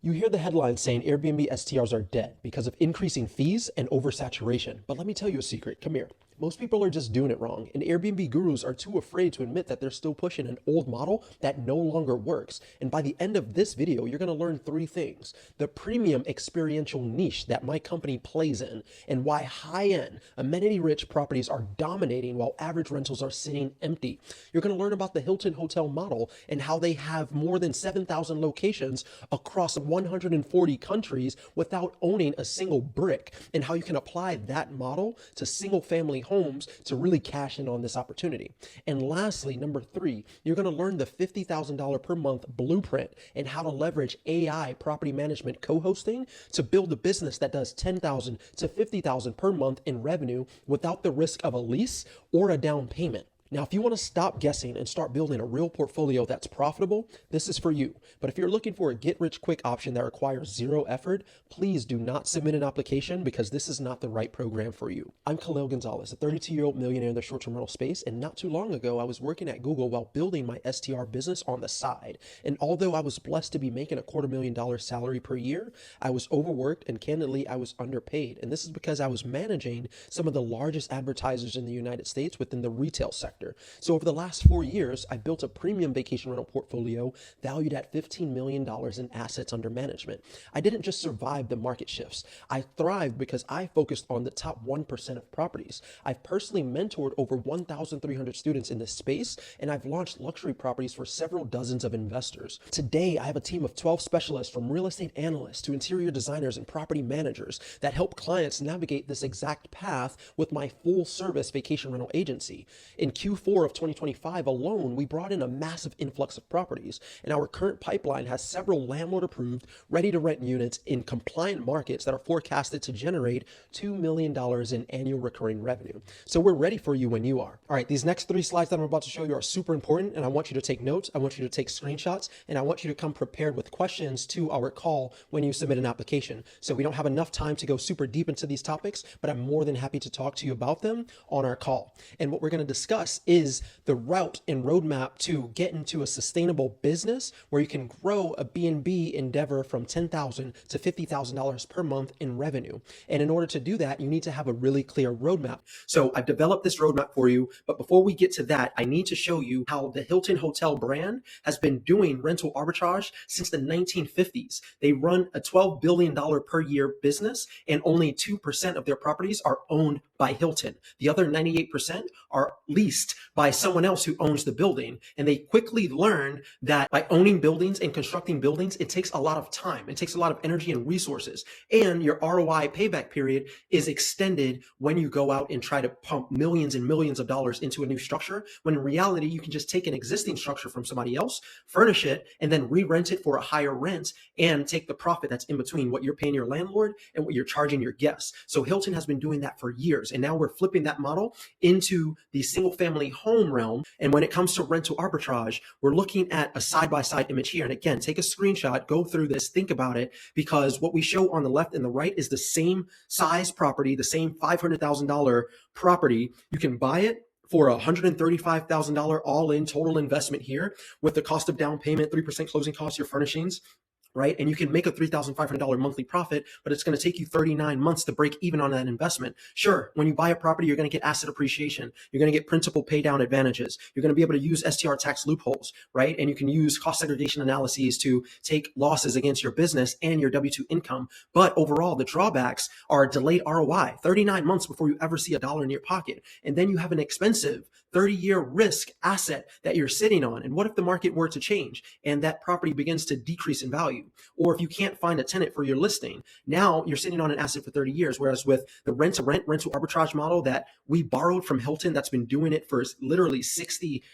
You hear the headlines saying Airbnb STRs are dead because of increasing fees and oversaturation. But let me tell you a secret. Come here. Most people are just doing it wrong, and Airbnb gurus are too afraid to admit that they're still pushing an old model that no longer works. And by the end of this video, you're going to learn three things: the premium experiential niche that my company plays in, and why high-end, amenity-rich properties are dominating while average rentals are sitting empty. You're going to learn about the Hilton Hotel Model and how they have more than 7,000 locations across 140 countries without owning a single brick, and how you can apply that model to single-family homes to really cash in on this opportunity. And lastly, number three, you're going to learn the $50,000 per month blueprint and how to leverage AI property management co-hosting to build a business that does $10,000 to $50,000 per month in revenue without the risk of a lease or a down payment. Now, if you want to stop guessing and start building a real portfolio that's profitable, this is for you. But if you're looking for a get-rich-quick option that requires zero effort, please do not submit an application because this is not the right program for you. I'm Khaleel Gonzalez, a 32-year-old millionaire in the short-term rental space, and not too long ago, I was working at Google while building my STR business on the side. And although I was blessed to be making a $250,000 salary per year, I was overworked and candidly, I was underpaid. And this is because I was managing some of the largest advertisers in the United States within the retail sector. So over the last 4 years, I built a premium vacation rental portfolio valued at $15 million in assets under management. I didn't just survive the market shifts. I thrived because I focused on the top 1% of properties. I've personally mentored over 1,300 students in this space, and I've launched luxury properties for several dozens of investors. Today, I have a team of 12 specialists from real estate analysts to interior designers and property managers that help clients navigate this exact path with my full service vacation rental agency. In Q4 of 2025 alone, we brought in a massive influx of properties, and our current pipeline has several landlord approved, ready to rent units in compliant markets that are forecasted to generate $2 million in annual recurring revenue. So we're ready for you when you are. All right, these next three slides that I'm about to show you are super important, and I want you to take notes, I want you to take screenshots, and I want you to come prepared with questions to our call when you submit an application. So we don't have enough time to go super deep into these topics, but I'm more than happy to talk to you about them on our call. And what we're going to discuss is the route and roadmap to get into a sustainable business where you can grow a B&B endeavor from $10,000 to $50,000 per month in revenue. And in order to do that, you need to have a really clear roadmap. So I've developed this roadmap for you, but before we get to that, I need to show you how the Hilton Hotel brand has been doing rental arbitrage since the 1950s. They run a $12 billion per year business, and only 2% of their properties are owned by Hilton. The other 98% are leased by someone else who owns the building. And they quickly learned that by owning buildings and constructing buildings, it takes a lot of time. It takes a lot of energy and resources. And your ROI payback period is extended when you go out and try to pump millions and millions of dollars into a new structure, when in reality, you can just take an existing structure from somebody else, furnish it, and then re-rent it for a higher rent and take the profit that's in between what you're paying your landlord and what you're charging your guests. So Hilton has been doing that for years. And now we're flipping that model into the single family home realm. And when it comes to rental arbitrage, we're looking at a side-by-side image here. And again, take a screenshot, go through this, think about it, because what we show on the left and the right is the same size property, the same $500,000 property. You can buy it for $135,000 all-in total investment here with the cost of down payment, 3% closing costs, your furnishings, right? And you can make a $3,500 monthly profit, but it's going to take you 39 months to break even on that investment. Sure, when you buy a property, you're going to get asset appreciation. You're going to get principal pay down advantages. You're going to be able to use STR tax loopholes, right? And you can use cost segregation analyses to take losses against your business and your W-2 income. But overall, the drawbacks are delayed ROI, 39 months before you ever see a dollar in your pocket. And then you have an expensive 30-year risk asset that you're sitting on. And what if the market were to change and that property begins to decrease in value? Or if you can't find a tenant for your listing, now you're sitting on an asset for 30 years. Whereas with the rent-to-rent rental arbitrage model that we borrowed from Hilton, that's been doing it for literally 60,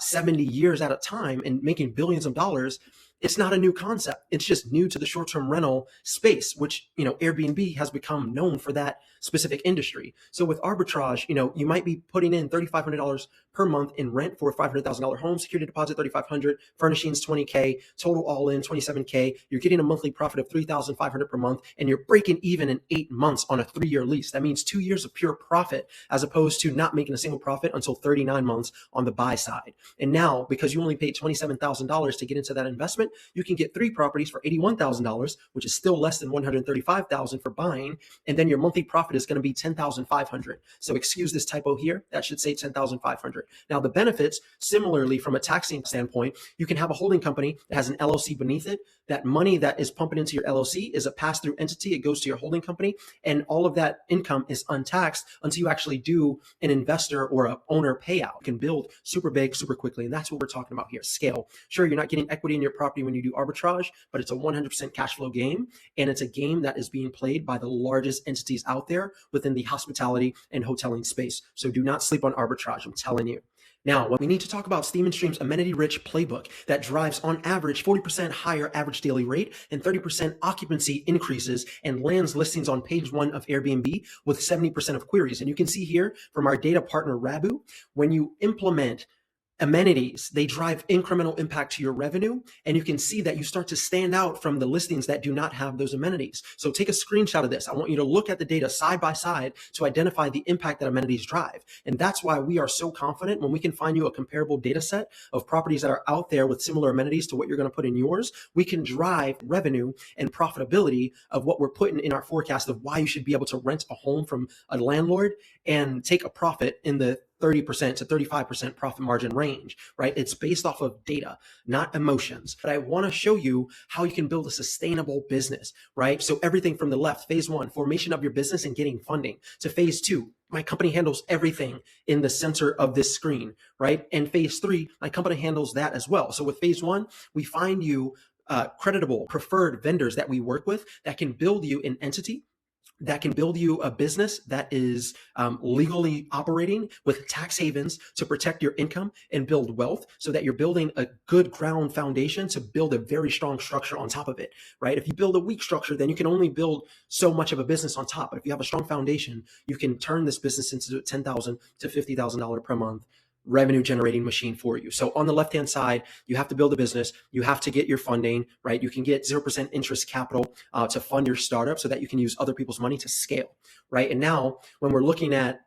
70 years at a time and making billions of dollars, it's not a new concept. It's just new to the short-term rental space, which, Airbnb has become known for that specific industry. So with arbitrage, you might be putting in $3,500 per month in rent for a $500,000 home, security deposit $3,500, furnishings $20K, total all in $27K. You're getting a monthly profit of $3,500 per month, and you're breaking even in 8 months on a 3-year lease. That means 2 years of pure profit, as opposed to not making a single profit until 39 months on the buy side. And now, because you only paid $27,000 to get into that investment, you can get 3 properties for $81,000, which is still less than $135,000 for buying, and then your monthly profit is going to be $10,500. So excuse this typo here. That should say $10,500. Now, the benefits, similarly from a taxing standpoint, you can have a holding company that has an LLC beneath it. That money that is pumping into your LLC is a pass-through entity. It goes to your holding company, and all of that income is untaxed until you actually do an investor or an owner payout. You can build super big, super quickly, and that's what we're talking about here, scale. Sure, you're not getting equity in your property when you do arbitrage, but it's a 100% cash flow game, and it's a game that is being played by the largest entities out there within the hospitality and hoteling space. So do not sleep on arbitrage, I'm telling you. Now, what we need to talk about Steam and Stream's amenity-rich playbook that drives on average 40% higher average daily rate and 30% occupancy increases and lands listings on page 1 of Airbnb with 70% of queries. And you can see here from our data partner, Rabu, when you implement amenities, they drive incremental impact to your revenue, and you can see that you start to stand out from the listings that do not have those amenities. So take a screenshot of this. I want you to look at the data side by side to identify the impact that amenities drive. And that's why we are so confident when we can find you a comparable data set of properties that are out there with similar amenities to what you're going to put in yours. We can drive revenue and profitability of what we're putting in our forecast of why you should be able to rent a home from a landlord and take a profit in the 30% to 35% profit margin range, right? It's based off of data, not emotions. But I want to show you how you can build a sustainable business, right? So everything from the left, phase 1, formation of your business and getting funding, to phase 2, my company handles everything in the center of this screen, right? And phase 3, my company handles that as well. So with phase 1, we find you creditable, preferred vendors that we work with that can build you an entity, that can build you a business that is legally operating with tax havens to protect your income and build wealth, so that you're building a good ground foundation to build a very strong structure on top of it, right? If you build a weak structure, then you can only build so much of a business on top. But if you have a strong foundation, you can turn this business into a $10,000 to $50,000 per month revenue generating machine for you. So on the left-hand side, you have to build a business. You have to get your funding, right? You can get 0% interest capital to fund your startup so that you can use other people's money to scale, right? And now when we're looking at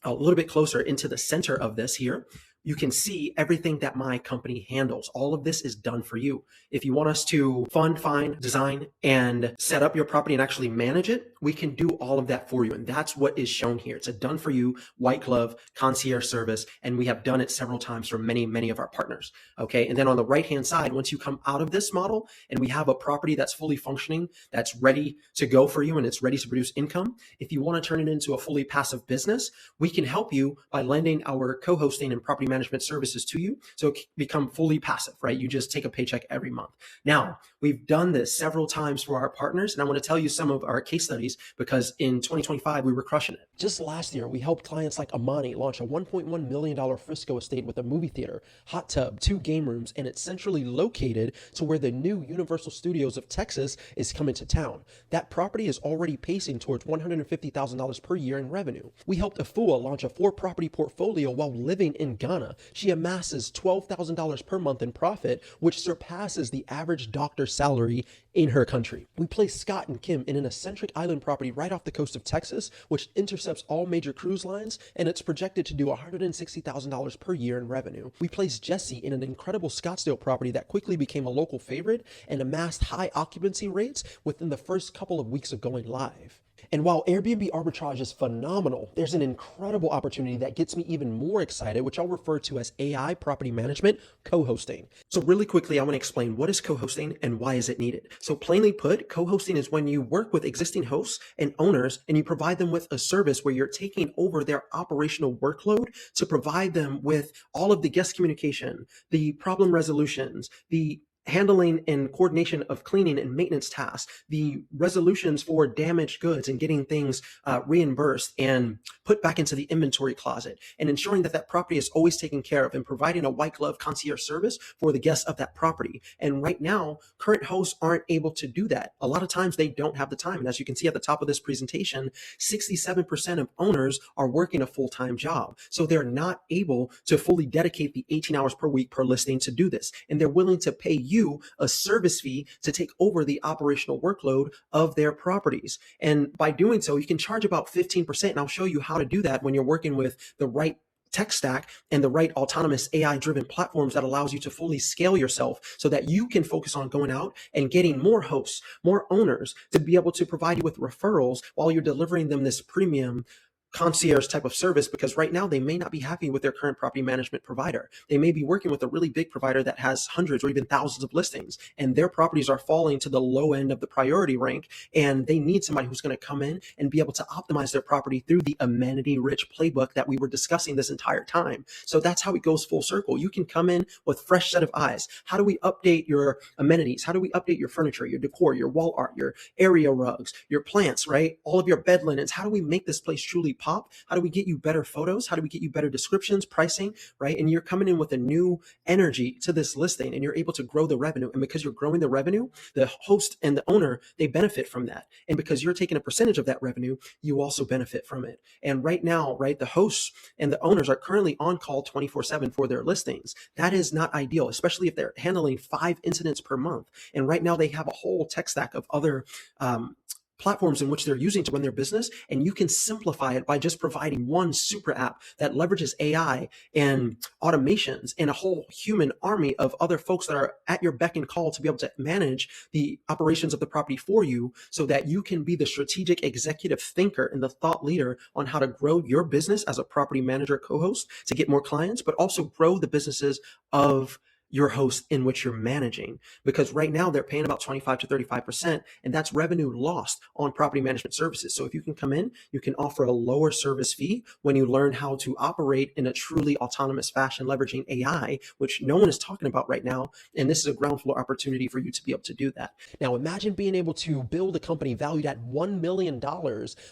a little bit closer into the center of this here, you can see everything that my company handles. All of this is done for you. If you want us to fund, find, design, and set up your property and actually manage it, we can do all of that for you. And that's what is shown here. It's a done for you, white glove, concierge service. And we have done it several times for many, many of our partners. Okay. And then on the right-hand side, once you come out of this model and we have a property that's fully functioning, that's ready to go for you and it's ready to produce income, if you want to turn it into a fully passive business, we can help you by lending our co-hosting and property management services to you, so it can become fully passive, right? You just take a paycheck every month. Now, we've done this several times for our partners, and I want to tell you some of our case studies because in 2025, we were crushing it. Just last year, we helped clients like Amani launch a $1.1 million Frisco estate with a movie theater, hot tub, 2 game rooms, and it's centrally located to where the new Universal Studios of Texas is coming to town. That property is already pacing towards $150,000 per year in revenue. We helped Afua launch a 4-property portfolio while living in Ghana. She amasses $12,000 per month in profit, which surpasses the average doctor's salary in her country. We placed Scott and Kim in an eccentric island property right off the coast of Texas, which intercepts all major cruise lines, and it's projected to do $160,000 per year in revenue. We placed Jesse in an incredible Scottsdale property that quickly became a local favorite and amassed high occupancy rates within the first couple of weeks of going live. And while Airbnb arbitrage is phenomenal, there's an incredible opportunity that gets me even more excited, which I'll refer to as AI property management co-hosting. So really quickly, I want to explain what is co-hosting and why is it needed. So plainly put, co-hosting is when you work with existing hosts and owners and you provide them with a service where you're taking over their operational workload to provide them with all of the guest communication, the problem resolutions, the handling and coordination of cleaning and maintenance tasks, the resolutions for damaged goods and getting things reimbursed and put back into the inventory closet, and ensuring that that property is always taken care of, and providing a white glove concierge service for the guests of that property. And right now, current hosts aren't able to do that. A lot of times they don't have the time. And as you can see at the top of this presentation, 67% of owners are working a full-time job. So they're not able to fully dedicate the 18 hours per week per listing to do this. And they're willing to pay you a service fee to take over the operational workload of their properties. And by doing so, you can charge about 15%. And I'll show you how to do that when you're working with the right tech stack and the right autonomous AI driven platforms that allows you to fully scale yourself so that you can focus on going out and getting more hosts, more owners to be able to provide you with referrals while you're delivering them this premium concierge type of service, because right now they may not be happy with their current property management provider. They may be working with a really big provider that has hundreds or even thousands of listings, and their properties are falling to the low end of the priority rank, and they need somebody who's going to come in and be able to optimize their property through the amenity-rich playbook that we were discussing this entire time. So that's how it goes full circle. You can come in with a fresh set of eyes. How do we update your amenities? How do we update your furniture, your decor, your wall art, your area rugs, your plants, right? All of your bed linens. How do we make this place truly pop? How do we get you better photos? How do we get you better descriptions, pricing, right? And you're coming in with a new energy to this listing, and you're able to grow the revenue. And because you're growing the revenue, the host and the owner, they benefit from that. And because you're taking a percentage of that revenue, you also benefit from it. And right now, right, the hosts and the owners are currently on call 24/7 for their listings. That is not ideal, especially if they're handling 5 incidents per month. And right now they have a whole tech stack of other platforms in which they're using to run their business, and you can simplify it by just providing one super app that leverages AI and automations and a whole human army of other folks that are at your beck and call to be able to manage the operations of the property for you, so that you can be the strategic executive thinker and the thought leader on how to grow your business as a property manager co-host to get more clients, but also grow the businesses of your host in which you're managing. Because right now they're paying about 25 to 35%, and that's revenue lost on property management services. So if you can come in, you can offer a lower service fee when you learn how to operate in a truly autonomous fashion, leveraging AI, which no one is talking about right now. And this is a ground floor opportunity for you to be able to do that. Now imagine being able to build a company valued at $1 million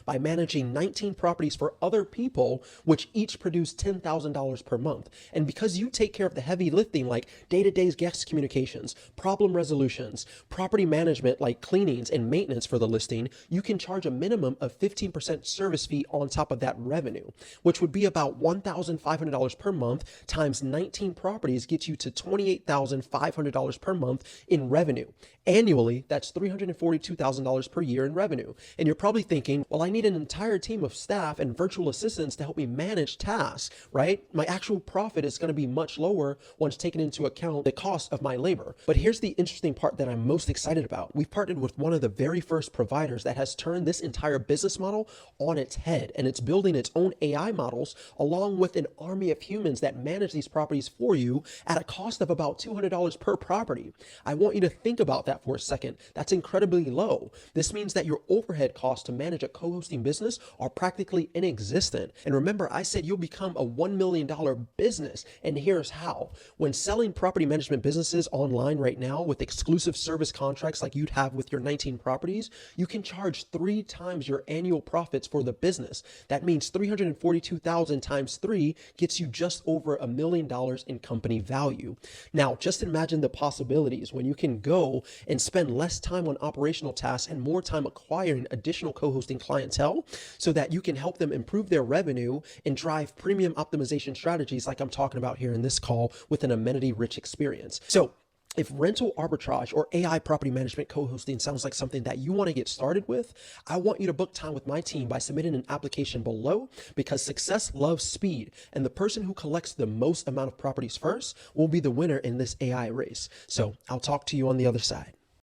by managing 19 properties for other people, which each produce $10,000 per month. And because you take care of the heavy lifting, like day-to-day guest communications, problem resolutions, property management like cleanings and maintenance for the listing, you can charge a minimum of 15% service fee on top of that revenue, which would be about $1,500 per month times 19 properties gets you to $28,500 per month in revenue. Annually, that's $342,000 per year in revenue. And you're probably thinking, well, I need an entire team of staff and virtual assistants to help me manage tasks, right? My actual profit is going to be much lower once taken into account the cost of my labor. But here's the interesting part that I'm most excited about. We've partnered with one of the very first providers that has turned this entire business model on its head, and it's building its own AI models along with an army of humans that manage these properties for you at a cost of about $200 per property. I want you to think about that for a second. That's incredibly low. This means that your overhead costs to manage a co-hosting business are practically inexistent. And remember, I said you'll become a $1 million business, and here's how. When selling property management businesses online right now with exclusive service contracts like you'd have with your 19 properties, you can charge 3 times your annual profits for the business. That means 342,000 times 3 gets you just over $1 million in company value. Now, just imagine the possibilities when you can go and spend less time on operational tasks and more time acquiring additional co-hosting clientele so that you can help them improve their revenue and drive premium optimization strategies like I'm talking about here in this call with an amenity-rich experience. So if rental arbitrage or AI property management co-hosting sounds like something that you want to get started with, I want you to book time with my team by submitting an application below, because success loves speed, and the person who collects the most amount of properties first will be the winner in this AI race. So I'll talk to you on the other side.